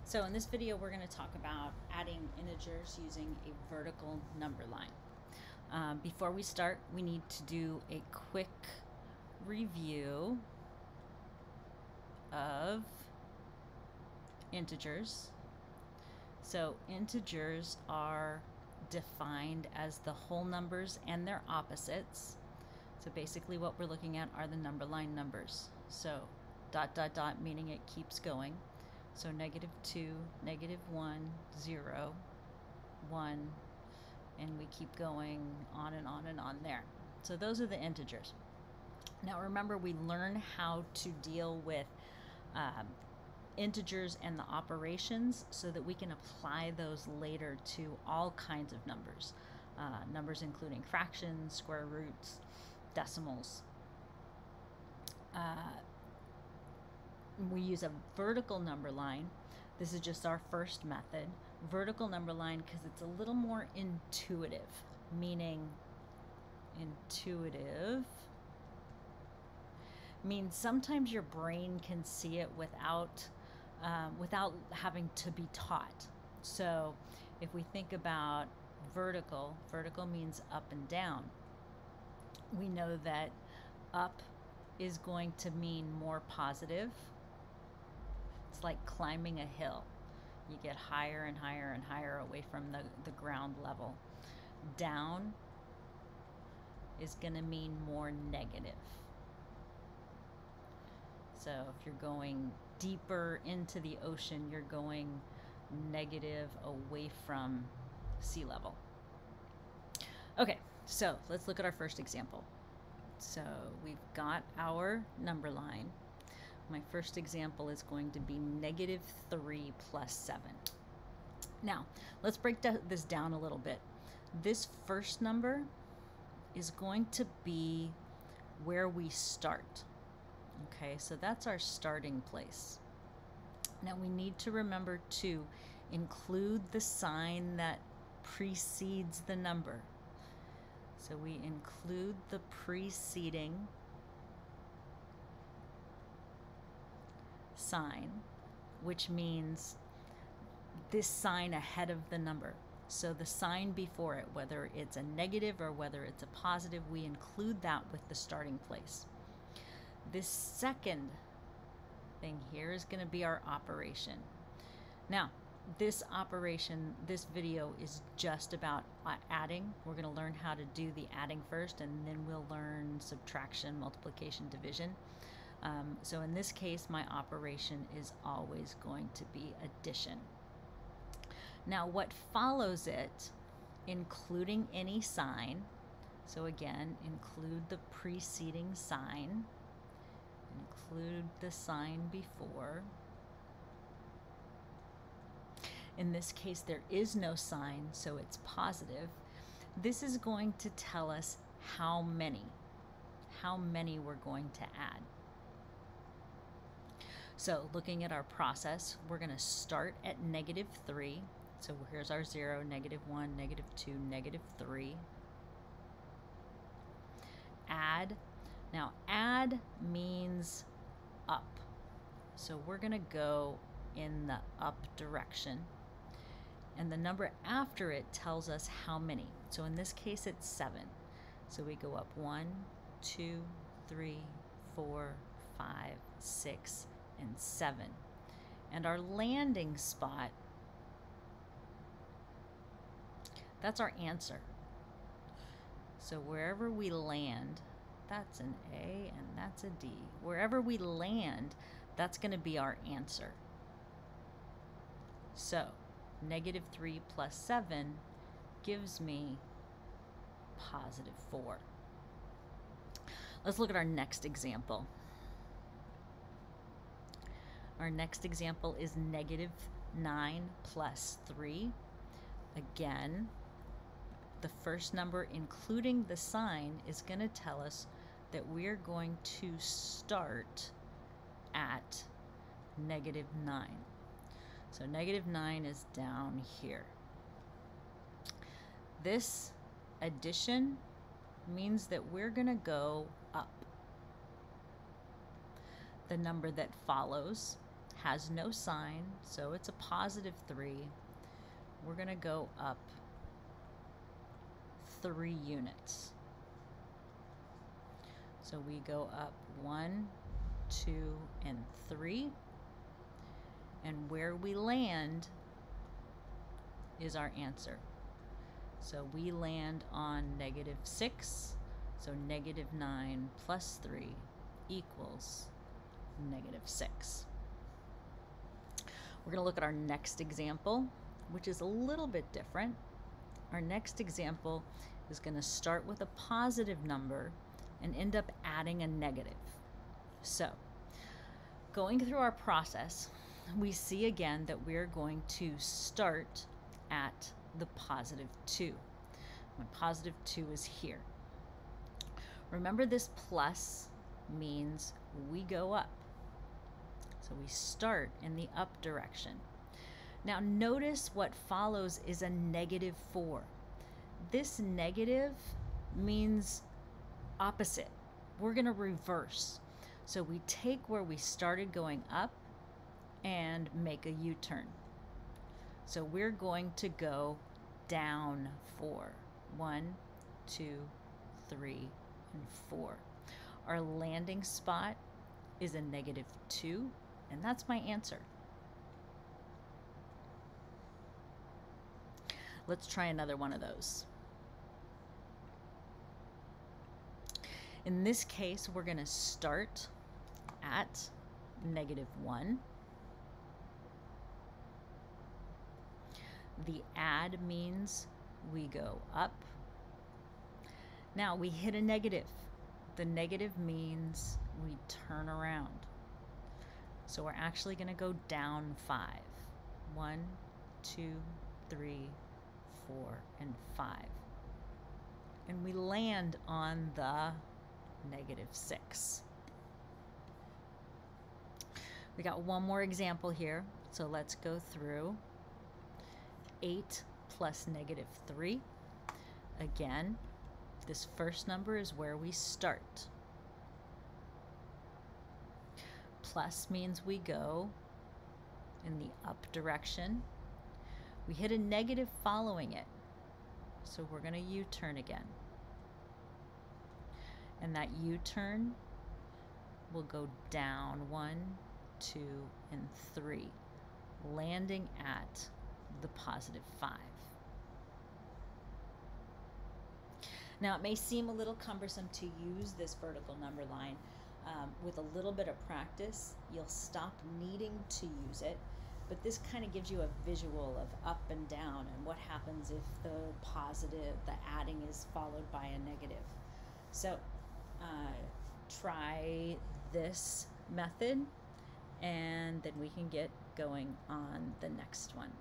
So in this video, we're going to talk about adding integers using a vertical number line. Before we start, we need to do a quick review of integers. So integers are defined as the whole numbers and their opposites. So basically what we're looking at are the number line numbers. So ... meaning it keeps going. So -2, -1, 0, 1, and we keep going on and on and on there. So those are the integers. Now remember, we learn how to deal with integers and the operations so that we can apply those later to all kinds of numbers. Numbers including fractions, square roots, decimals. We use a vertical number line. This is just our first method. Vertical number line because it's a little more intuitive, meaning intuitive means sometimes your brain can see it without having to be taught. So if we think about vertical means up and down. We know that up is going to mean more positive. It's like climbing a hill. You get higher and higher and higher away from the ground level. Down is going to mean more negative. So if you're going deeper into the ocean, you're going negative away from sea level. Okay, so let's look at our first example. So we've got our number line. My first example is going to be -3 plus 7. Now, let's break this down a little bit. This first number is going to be where we start. Okay, so that's our starting place. Now we need to remember to include the sign that precedes the number. So we include the preceding sign, which means this sign ahead of the number. So the sign before it, whether it's a negative or whether it's a positive, we include that with the starting place. This second thing here is going to be our operation. Now, this operation, this video is just about adding. We're going to learn how to do the adding first, and then we'll learn subtraction, multiplication, division. So in this case, my operation is always going to be addition. Now what follows it, including any sign, so again, include the preceding sign, include the sign before. In this case, there is no sign, so it's positive. This is going to tell us how many we're going to add. So looking at our process, we're going to start at -3. So here's our 0, -1, -2, -3. Add. Now add means up. So we're going to go in the up direction. And the number after it tells us how many. So in this case, it's 7. So we go up 1, 2, 3, 4, 5, 6, and 7. And our landing spot, that's our answer. So wherever we land, that's an A and that's a D. Wherever we land, that's going to be our answer. So -3 plus 7 gives me +4. Let's look at our next example. Our next example is -9 plus 3. Again, the first number, including the sign, is going to tell us that we're going to start at -9. So -9 is down here. This addition means that we're going to go up. The number that follows has no sign, so it's a positive 3. We're going to go up 3 units. So we go up 1, 2, and 3. And where we land is our answer. So we land on -6. So -9 plus 3 equals -6. We're going to look at our next example, which is a little bit different. Our next example is going to start with a positive number and end up adding a negative. So, going through our process, we see again that we're going to start at the +2. My +2 is here. Remember, this plus means we go up. So we start in the up direction. Now notice what follows is a -4. This negative means opposite. We're going to reverse. So we take where we started going up and make a U-turn. So we're going to go down 4. 1, 2, 3, and 4. Our landing spot is a -2, and that's my answer. Let's try another one of those. In this case, we're going to start at -1. The add means we go up. Now we hit a negative. The negative means we turn around. So we're actually going to go down 5. 1, 2, 3, 4, and 5. And we land on the -6. We got one more example here, so let's go through. 8 plus -3. Again, this first number is where we start. Plus means we go in the up direction. We hit a negative following it, so we're going to U-turn again. And that U-turn will go down 1, 2, and 3, landing at the +5. Now it may seem a little cumbersome to use this vertical number line. With a little bit of practice, you'll stop needing to use it, but this kind of gives you a visual of up and down and what happens if the adding is followed by a negative. So try this method, and then we can get going on the next one.